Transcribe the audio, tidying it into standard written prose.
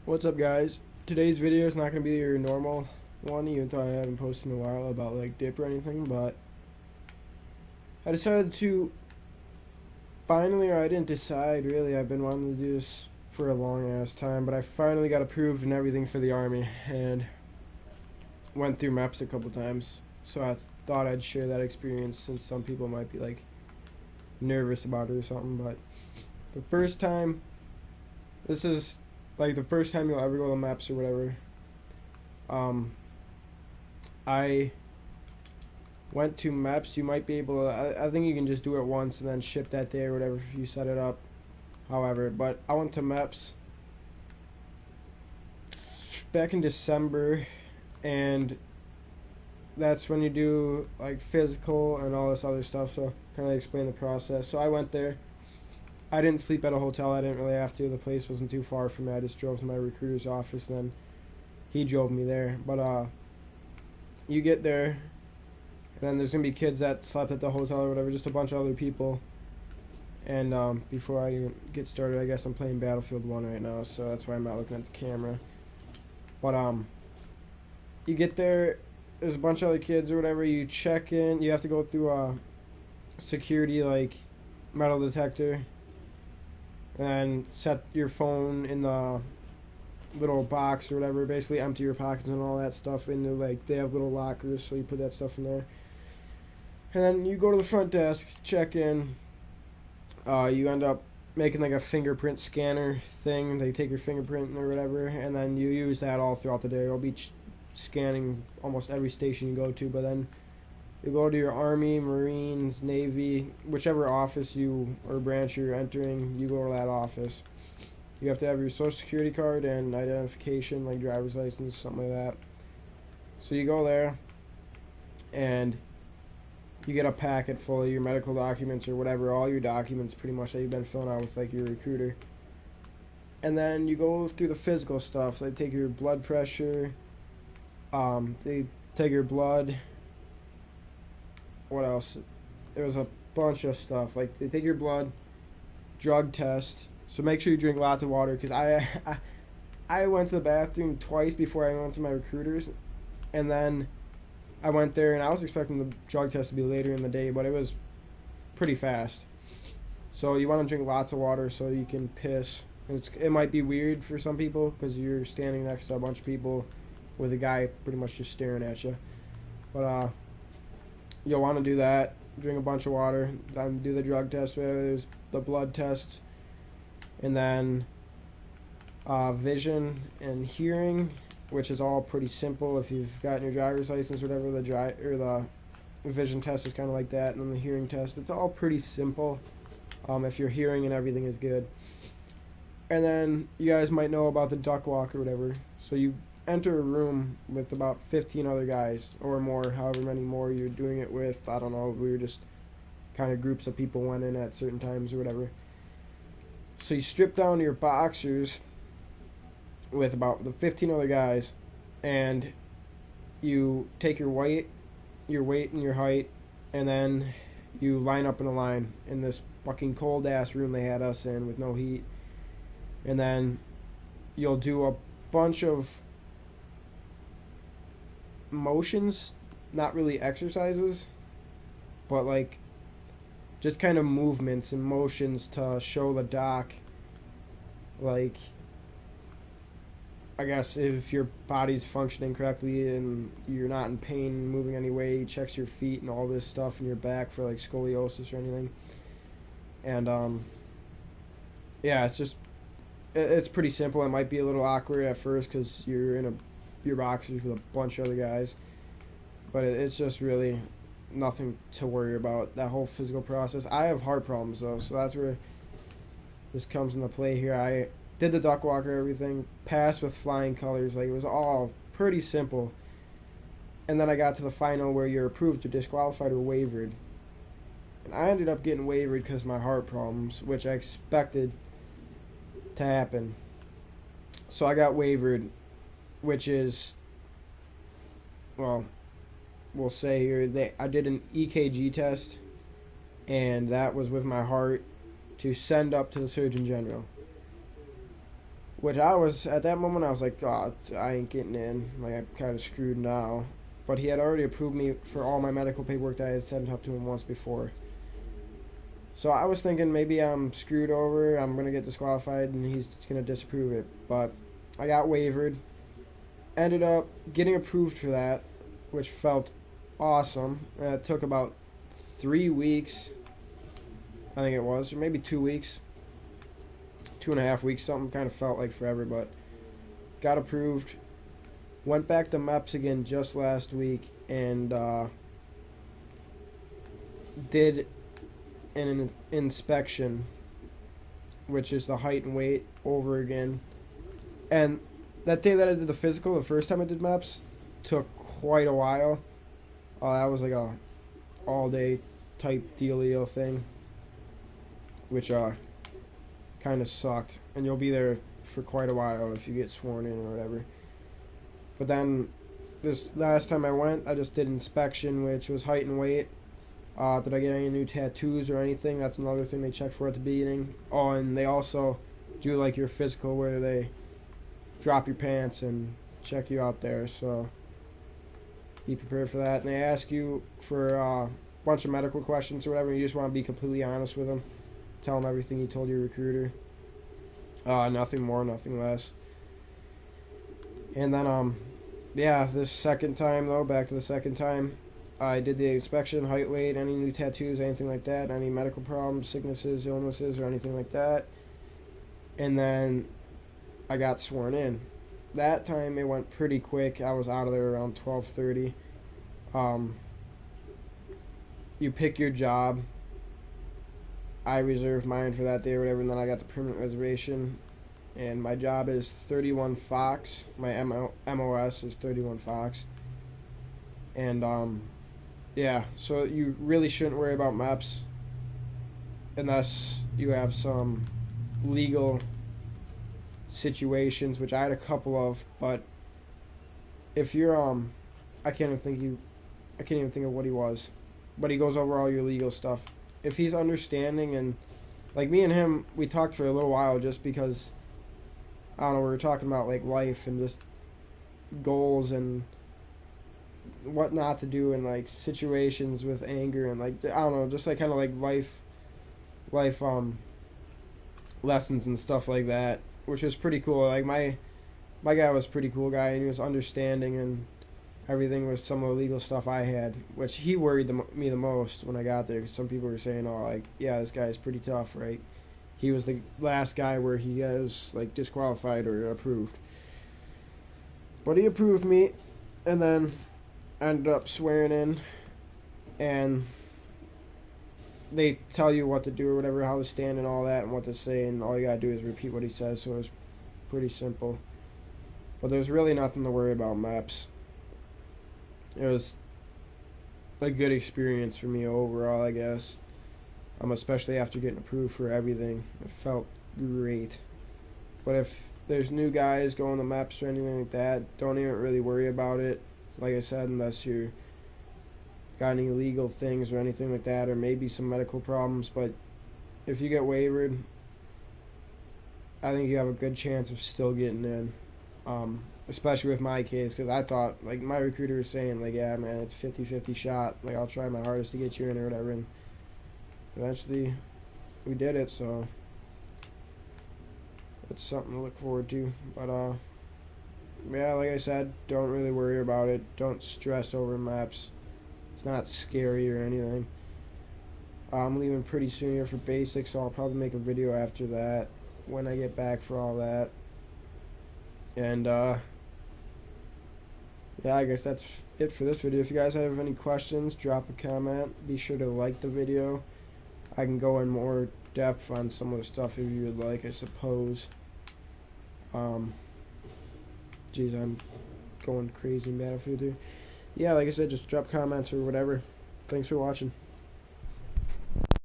What's up, guys? Today's video is not going to be your normal one, even though I haven't posted in a while about like dip or anything, but I decided to finally, or I didn't decide really, I've been wanting to do this for a long ass time, but I finally got approved and everything for the Army and went through Meps a couple times, so I thought I'd share that experience since some people might be like nervous about it or something. But the first time, this is like the first time you'll ever go to Meps or whatever. um I went to Meps. You might be able to, I think you can just do it once and then ship that day or whatever if you set it up, however. But I went to Meps back in December, and that's when you do like physical and all this other stuff, so kind of explain the process. So I went there. I didn't sleep at a hotel. I didn't really have to. The place wasn't too far from me. I just drove to my recruiter's office, and then he drove me there. But you get there, and then there's gonna be kids that slept at the hotel or whatever, just a bunch of other people. And before I even get started, I guess I'm playing Battlefield 1 right now, so that's why I'm not looking at the camera. But you get there, there's a bunch of other kids or whatever. You check in. You have to go through a security like metal detector, and set your phone in the little box or whatever. Basically, empty your pockets and all that stuff into like, they have little lockers, so you put that stuff in there. And then you go to the front desk, check in. You end up making like a fingerprint scanner thing. They take your fingerprint or whatever, and then you use that all throughout the day. You'll be scanning almost every station you go to. But then you go to your Army, Marines, Navy, whichever office you or branch you're entering, you go to that office. You have to have your social security card and identification, like driver's license, something like that. So you go there, and you get a packet full of your medical documents or whatever, all your documents pretty much that you've been filling out with like your recruiter. And then you go through the physical stuff. They take your blood pressure, they take your blood. What else? There's a bunch of stuff. Like, they take your blood, drug test. So make sure you drink lots of water, because I went to the bathroom twice before I went to my recruiters, and then I went there, and I was expecting the drug test to be later in the day, but it was pretty fast. So you want to drink lots of water so you can piss. It might be weird for some people because you're standing next to a bunch of people with a guy pretty much just staring at you. But you'll want to do that. Drink a bunch of water. Then do the drug test. There's the blood test, and then vision and hearing, which is all pretty simple. If you've gotten your driver's license or whatever, the vision test is kind of like that, and then the hearing test, it's all pretty simple. If your hearing and everything is good. And then you guys might know about the duck walk or whatever. So you enter a room with about 15 other guys or more, however many more you're doing it with. I don't know. We were just kind of groups of people went in at certain times or whatever. So you strip down to your boxers with about the 15 other guys, and you take your weight and your height, and then you line up in a line in this fucking cold ass room they had us in with no heat. And then you'll do a bunch of motions, not really exercises, but like just kind of movements and motions to show the doc, like, I guess if your body's functioning correctly and you're not in pain moving anyway. He checks your feet and all this stuff in your back for like scoliosis or anything. And yeah, it's pretty simple. It might be a little awkward at first because you're in your boxers with a bunch of other guys, but it's just really nothing to worry about, that whole physical process. I have heart problems though, so that's where this comes into play here. I did the duck walker, everything, passed with flying colors. Like, it was all pretty simple. And then I got to the final where you're approved or disqualified or wavered. And I ended up getting wavered because of my heart problems, which I expected to happen. So I got wavered, which is, well, we'll say here, I did an EKG test, and that was with my heart to send up to the Surgeon General. which I was, at that moment, I was like, oh, I ain't getting in. Like, I'm kind of screwed now. But he had already approved me for all my medical paperwork that I had sent up to him once before. So I was thinking maybe I'm screwed over, I'm going to get disqualified, and he's going to disapprove it. But I got wavered. Ended up getting approved for that, which felt awesome. It took about 3 weeks, I think it was, or maybe 2 weeks. 2.5 weeks, something kind of felt like forever, but got approved. Went back to Meps again just last week and did an inspection, which is the height and weight over again. And that day that I did the physical, the first time I did Meps, took quite a while. That was like a all day type dealio thing, which kind of sucked. And you'll be there for quite a while if you get sworn in or whatever. But then this last time I went, I just did inspection, which was height and weight. Did I get any new tattoos or anything? That's another thing they check for at the beginning. Oh, and they also do like your physical where they drop your pants and check you out there. So be prepared for that. And they ask you for a bunch of medical questions or whatever. You just want to be completely honest with them. Tell them everything you told your recruiter. Nothing more, nothing less. And then, yeah, this second time, though, back to the second time, I did the inspection, height, weight, any new tattoos, anything like that, any medical problems, sicknesses, illnesses, or anything like that. And then I got sworn in. That time it went pretty quick. I was out of there around 12:30. You pick your job. I reserved mine for that day or whatever, and then I got the permanent reservation. And my job is 31 Fox. My MOS is 31 Fox. And, yeah, so you really shouldn't worry about Meps unless you have some legal situations, which I had a couple of, but if you're, I can't even think of what he was, but he goes over all your legal stuff. If he's understanding and, like me and him, we talked for a little while just because I don't know, we were talking about like life and just goals and what not to do in like situations with anger and like I don't know, just like kind of like life lessons and stuff like that, which was pretty cool. Like my guy was a pretty cool guy and he was understanding and everything with some of the legal stuff I had, which he worried me the most when I got there because some people were saying, oh, like, yeah, this guy's pretty tough, right? He was the last guy where he was like disqualified or approved. But he approved me and then ended up swearing in and they tell you what to do or whatever, how to stand and all that and what to say, and all you gotta do is repeat what he says, so it was pretty simple. But there's really nothing to worry about Meps. It was a good experience for me overall, I guess. Especially after getting approved for everything. It felt great. But if there's new guys going to Meps or anything like that, don't even really worry about it. Like I said, unless you got any legal things or anything like that, or maybe some medical problems. But if you get wavered, I think you have a good chance of still getting in. Especially with my case, because I thought, like, my recruiter was saying, like, yeah, man, it's 50-50 shot. Like, I'll try my hardest to get you in or whatever. And eventually, we did it, so it's something to look forward to. But, yeah, like I said, don't really worry about it. Don't stress over Meps. It's not scary or anything. I'm leaving pretty soon here for basics, so I'll probably make a video after that when I get back for all that. And, yeah, I guess that's it for this video. If you guys have any questions, drop a comment. Be sure to like the video. I can go in more depth on some of the stuff if you would like, I suppose. Geez, I'm going crazy in Battlefield here. Yeah, like I said, just drop comments or whatever. Thanks for watching.